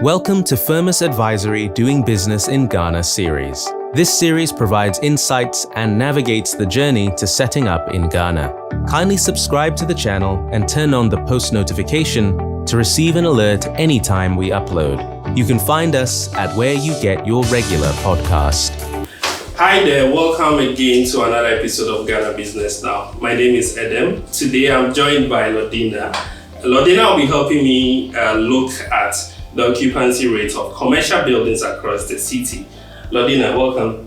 Welcome to Firmus Advisory Doing Business in Ghana series. This series provides insights and navigates the journey to setting up in Ghana. Kindly subscribe to the channel and turn on the post notification to receive an alert anytime we upload. You can find us at where you get your regular podcast. Hi there, welcome again to another episode of Ghana Business Now. My name is Edem. Today I'm joined by Lodina. Lodina will be helping me look at the occupancy rate of commercial buildings across the city. Lodina, welcome.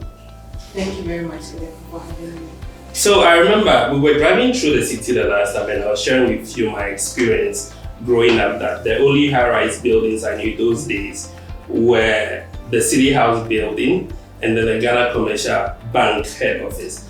Thank you very much, Edem, for having me. So I remember we were driving through the city the last time and I was sharing with you my experience growing up that the only high-rise buildings I knew those days were the City House building and then the Ghana Commercial Bank head office.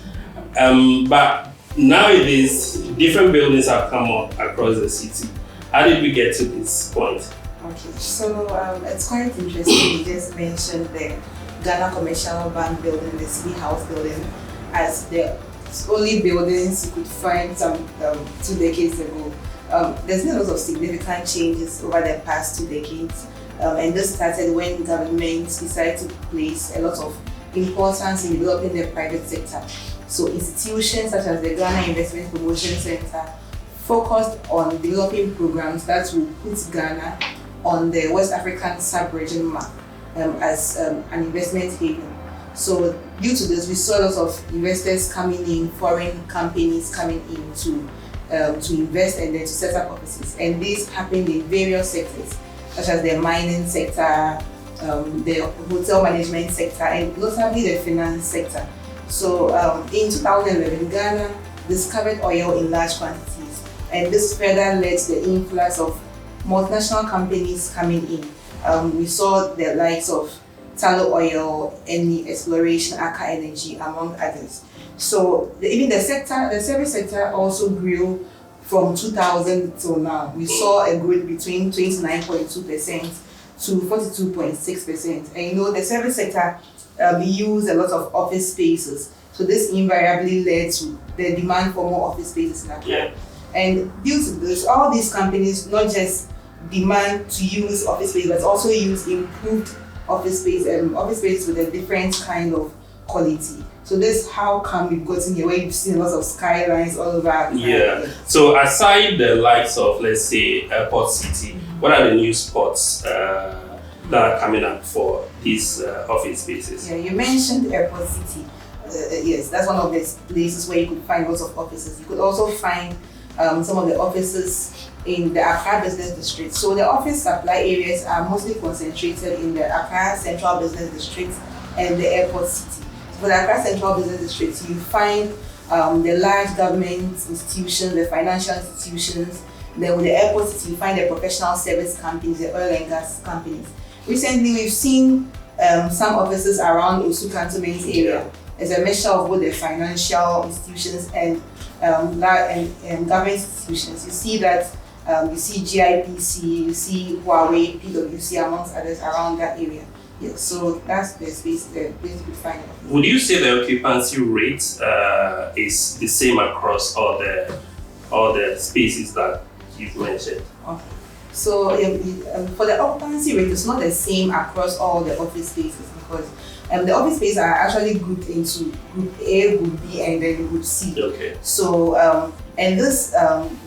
But nowadays, different buildings have come up across the city. How did we get to this point? Okay, so it's quite interesting. You just mentioned the Ghana Commercial Bank building, the City House building, as the only buildings you could find some 2 decades ago. There's been a lot of significant changes over the past 2 decades. And this started when governments decided to place a lot of importance in developing the private sector. So institutions such as the Ghana Investment Promotion Center focused on developing programs that will put Ghana on the West African sub-region map as an investment haven. So due to this, we saw lots of investors coming in, foreign companies coming in to invest and then to set up offices. And this happened in various sectors, such as the mining sector, the hotel management sector, and notably the finance sector. So in 2011, Ghana discovered oil in large quantities, and this further led to the influx of multinational companies coming in. We saw the likes of Tullow Oil, Eni Exploration, Aker Energy, among others. So even the service sector also grew from 2000 till now. We saw a growth between 29.2% to 42.6%. And the service sector used a lot of office spaces. So this invariably led to the demand for more office spaces in Accra. Yeah. And due to this, all these companies not just demand to use office space, but also use improved office space with a different kind of quality. So this how come we've gotten here where you've seen lots of skylines all over. Yeah. So aside the likes of, let's say, Airport City, what are the new spots that are coming up for these office spaces? Yeah, you mentioned Airport City. Yes, that's one of the places where you could find lots of offices. You could also find some of the offices in the Accra Business District. So the office supply areas are mostly concentrated in the Accra Central Business District and the Airport City. For the Accra Central Business District, you find the large government institutions, the financial institutions. Then with the Airport City, you find the professional service companies, the oil and gas companies. Recently, we've seen some offices around Osu Cantonment area. As a mixture of both the financial institutions and government institutions. You see that you see GIPC, you see Huawei, PwC, amongst others around that area. Yeah, so that's the place you could find it. Would you say the occupancy rate is the same across all the spaces that you've mentioned? Okay. So for the occupancy rate, it's not the same across all the office spaces because the office spaces are actually grouped into Group A, Group B, and then Group C. Okay. So and this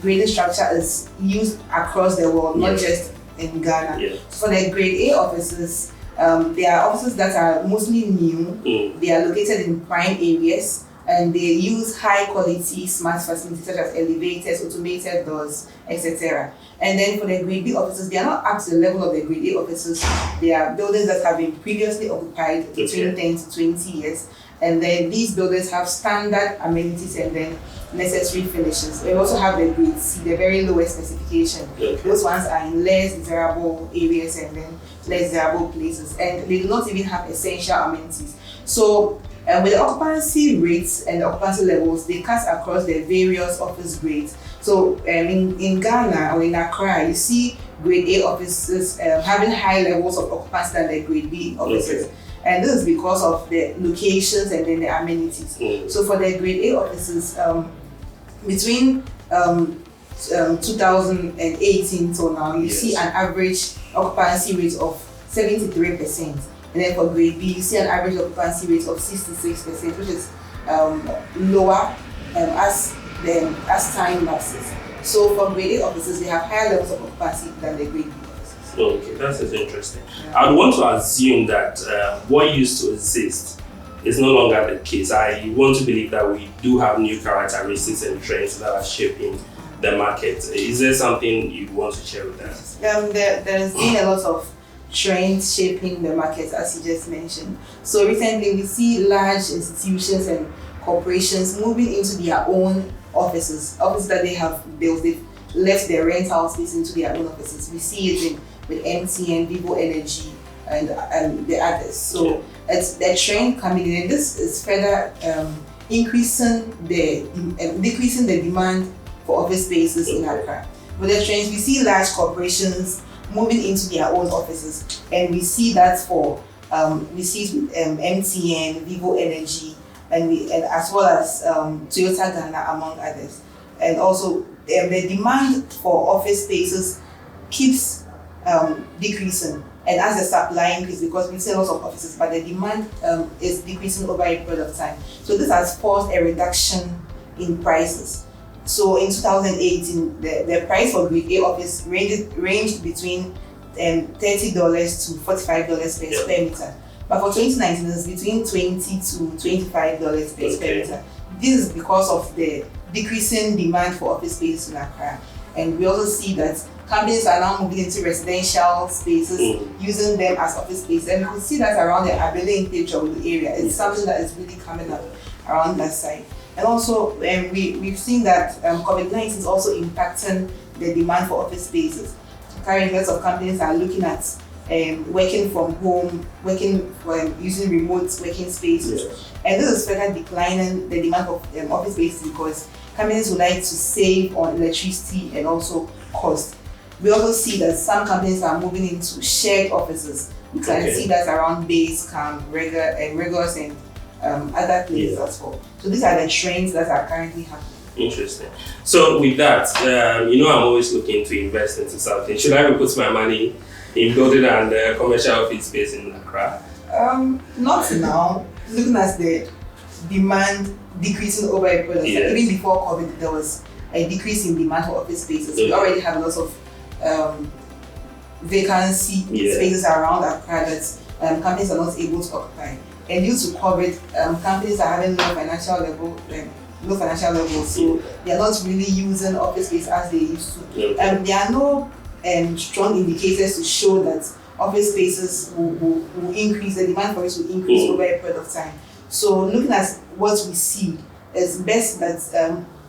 grading structure is used across the world, not just in Ghana. Yeah. So for the Grade A offices, they are offices that are mostly new. They are located in prime areas and they use high quality smart facilities such as elevators, automated doors, etc. And then for the Grade B offices, they are not up to the level of the Grade A offices. They are buildings that have been previously occupied between 10 to 20 years. And then these buildings have standard amenities and then necessary finishes. We also have the Grade C, the very lowest specification. Okay. Those ones are in less desirable areas and then less desirable places. And they do not even have essential amenities. So with the occupancy rates and the occupancy levels, they cut across the various office grades. So in Ghana or in Accra, you see Grade A offices having high levels of occupancy than the Grade B offices. Okay. And this is because of the locations and then the amenities. So for the Grade A offices, between 2018 till now, you see an average occupancy rate of 73%. And then for grade B, you see an average occupancy rate of 66%, which is lower as time passes. So for grade A offices, they have higher levels of occupancy than the grade B offices. Okay, that's interesting. Yeah. I would want to assume that what used to exist is no longer the case. I want to believe that we do have new characteristics and trends that are shaping the market. Is there something you want to share with us? There's been a lot of trends shaping the market, as you just mentioned. So recently, we see large institutions and corporations moving into their own offices that they have built. They've left their rental space into their own offices. We see it with MTN, Vivo Energy, and the others. So it's the trend coming in, and this is further decreasing the demand for office spaces in Accra. With the trends, we see large corporations moving into their own offices, and we see that for MTN, Vivo Energy, and as well as Toyota Ghana, among others. And also the demand for office spaces keeps decreasing, and as the supply increases, because we see lots of offices, but the demand is decreasing over a period of time. So this has forced a reduction in prices. So in 2018, the price for grade A office ranged between $30 to $45 per square meter. But for 2019, it's between $20 to $25 per square meter. This is because of the decreasing demand for office spaces in Accra. And we also see that companies are now moving into residential spaces, using them as office spaces. And we can see that around the Abele area. It's something that is really coming up around that side. And also, we've seen that COVID-19 is also impacting the demand for office spaces. Currently, lots of companies are looking at working from home, using remote working spaces. Yes. And this is further declining the demand of office spaces because companies would like to save on electricity and also cost. We also see that some companies are moving into shared offices. We can see that around Base Camp, Regos, and other places as well. So these are the trends that are currently happening. Interesting. So with that, I'm always looking to invest into something. Should I put my money in building and commercial office space in Accra? Not now. Looking at the demand decreasing over a period of time. Even before COVID, there was a decrease in demand for office spaces. We already have lots of vacancy spaces around Accra that companies are not able to occupy. And due to COVID, companies are having low financial levels, so they are not really using office space as they used to. There are no strong indicators to show that office spaces will increase, the demand for it will increase over a period of time. So looking at what we see, it's best that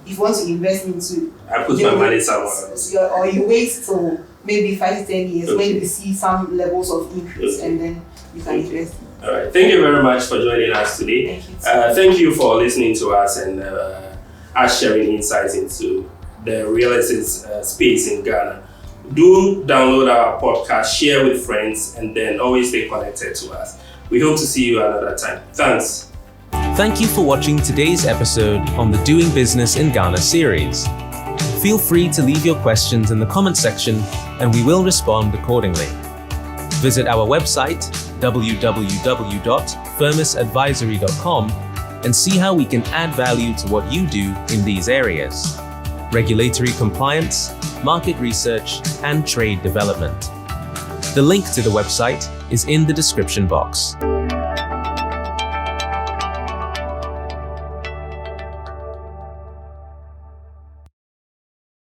if you want to invest into, I put my money somewhere else. Or you wait till maybe 5 to 10 years when you see some levels of increase, and then you can invest. All right. Thank you very much for joining us today. Thank you for listening to us and us sharing insights into the real estate space in Ghana. Do download our podcast, share with friends, and then always stay connected to us. We hope to see you another time. Thanks. Thank you for watching today's episode on the Doing Business in Ghana series. Feel free to leave your questions in the comment section and we will respond accordingly. Visit our website www.firmusadvisory.com and see how we can add value to what you do in these areas: regulatory compliance, market research, and trade development. The link to the website is in the description box.